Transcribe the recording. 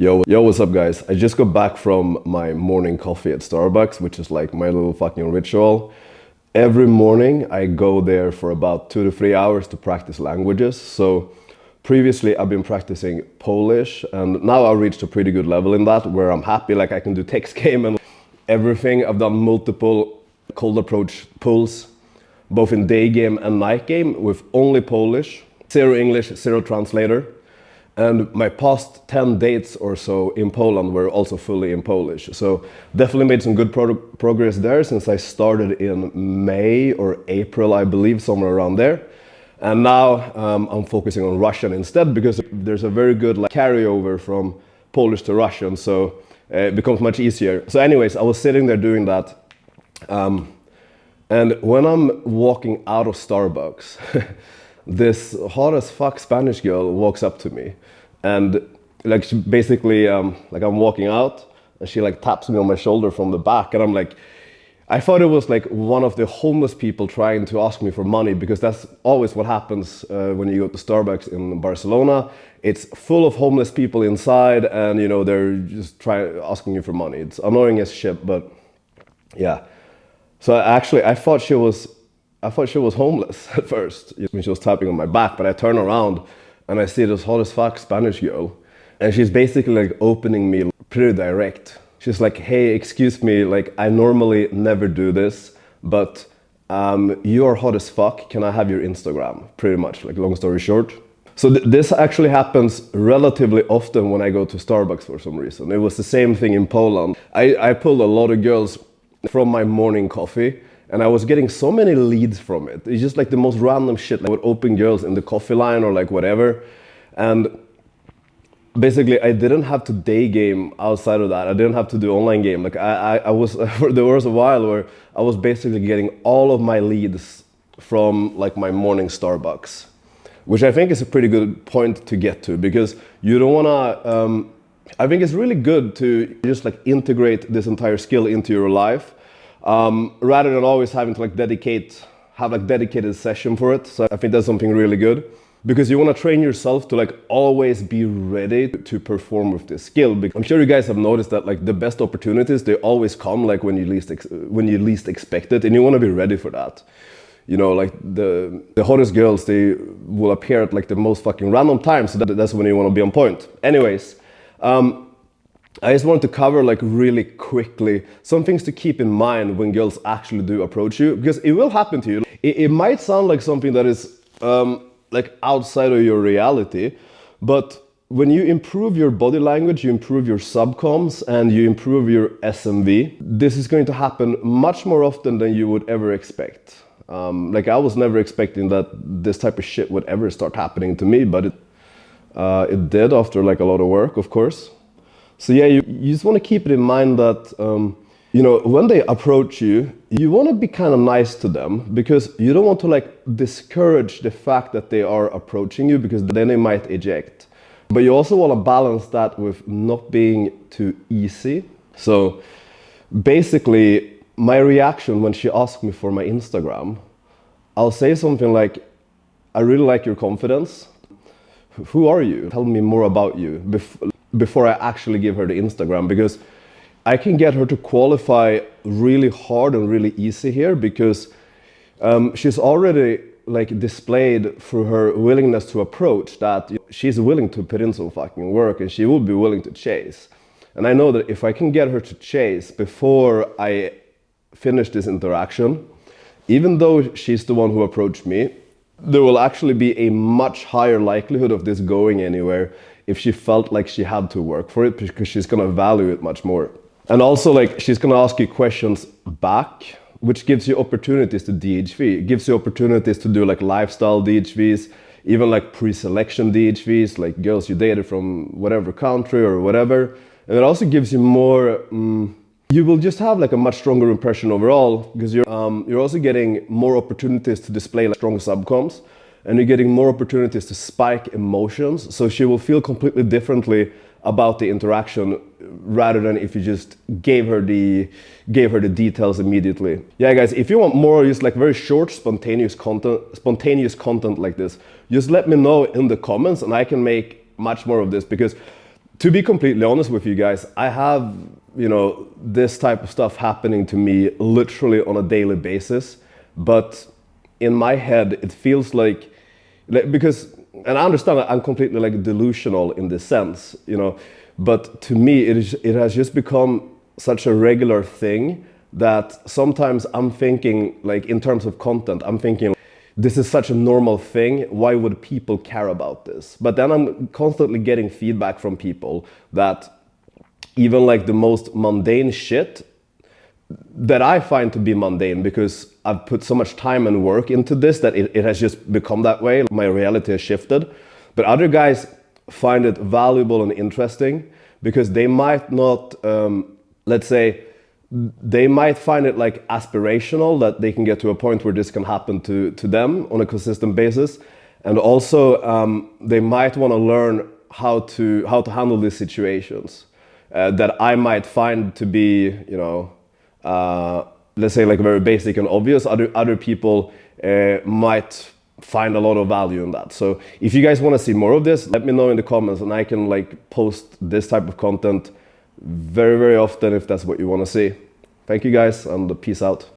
Yo, what's up guys? I just got back from my morning coffee at Starbucks, which is like my little fucking ritual. Every morning I go there for about 2 to 3 hours to practice languages. So previously I've been practicing Polish and now I reached a pretty good level in that where I'm happy, like I can do text game and everything. I've done multiple cold approach pulls, both in day game and night game with only Polish, zero English, zero translator. And my past 10 dates or so in Poland were also fully in Polish. So definitely made some good progress there since I started in May or April, I believe, somewhere around there. And now I'm focusing on Russian instead because there's a very good carryover from Polish to Russian, so it becomes much easier. So anyways, I was sitting there doing that. And when I'm walking out of Starbucks, this hot as fuck Spanish girl walks up to me and like she basically like I'm walking out and she like taps me on my shoulder from the back and I'm like, I thought it was like one of the homeless people trying to ask me for money because that's always what happens when you go to Starbucks in Barcelona. It's full of homeless people inside and you know they're just asking you for money. It's annoying as shit, but yeah. So actually I thought she was homeless at first when she was tapping on my back, but I turn around and I see this hot as fuck Spanish girl and she's basically like opening me pretty direct. She's like, hey, excuse me, like I normally never do this, but you are hot as fuck, can I have your Instagram? Pretty much, like long story short. So this actually happens relatively often when I go to Starbucks for some reason. It was the same thing in Poland. I pulled a lot of girls from my morning coffee and I was getting so many leads from it. It's just like the most random shit. Like I would open girls in the coffee line or like whatever. And basically I didn't have to day game outside of that. I didn't have to do online game. Like I was, there was a while where I was basically getting all of my leads from like my morning Starbucks, which I think is a pretty good point to get to because you don't wanna, I think it's really good to just like integrate this entire skill into your life. Rather than always having to like have like dedicated session for it. So I think that's something really good because you want to train yourself to like always be ready to perform with this skill. I'm sure you guys have noticed that like the best opportunities, they always come like when you least expect it, and you want to be ready for that. You know, like the hottest girls, they will appear at like the most fucking random times, so that's when you want to be on point. Anyways, I just wanted to cover like really quickly some things to keep in mind when girls actually do approach you, because it will happen to you. It might sound like something that is like outside of your reality, but when you improve your body language, you improve your subcoms and you improve your SMV, this is going to happen much more often than you would ever expect. Like I was never expecting that this type of shit would ever start happening to me, but it did after like a lot of work, of course. So yeah, you just want to keep it in mind that, you know, when they approach you, you want to be kind of nice to them because you don't want to like discourage the fact that they are approaching you because then they might eject. But you also want to balance that with not being too easy. So basically, my reaction when she asked me for my Instagram, I'll say something like, I really like your confidence. Who are you? Tell me more about you before I actually give her the Instagram, because I can get her to qualify really hard and really easy here because she's already like displayed through her willingness to approach that she's willing to put in some fucking work and she will be willing to chase. And I know that if I can get her to chase before I finish this interaction, even though she's the one who approached me, there will actually be a much higher likelihood of this going anywhere if she felt like she had to work for it, because she's gonna value it much more. And also like she's gonna ask you questions back, which gives you opportunities to DHV. It gives you opportunities to do like lifestyle DHVs, even like pre-selection DHVs, like girls you dated from whatever country or whatever. And it also gives you more, you will just have like a much stronger impression overall because you're also getting more opportunities to display like strong subcoms. And you're getting more opportunities to spike emotions, so she will feel completely differently about the interaction rather than if you just gave her the details immediately. Yeah, guys, if you want more just like very short, spontaneous content like this, just let me know in the comments and I can make much more of this, because To be completely honest with you guys, I have, this type of stuff happening to me literally on a daily basis. But in my head, it feels like because, and I understand that I'm completely like delusional in this sense, but to me, it has just become such a regular thing that sometimes I'm thinking, like in terms of content, I'm thinking, this is such a normal thing. Why would people care about this? But then I'm constantly getting feedback from people that even like the most mundane shit that I find to be mundane because I've put so much time and work into this that it has just become that way. My reality has shifted. But other guys find it valuable and interesting because they might not, let's say, they might find it like aspirational that they can get to a point where this can happen to them on a consistent basis. And also they might want to learn how to handle these situations that I might find to be, let's say like very basic and obvious. Other people might find a lot of value in that. So if you guys want to see more of this, let me know in the comments and I can like post this type of content very, very often if that's what you want to see. Thank you guys and peace out.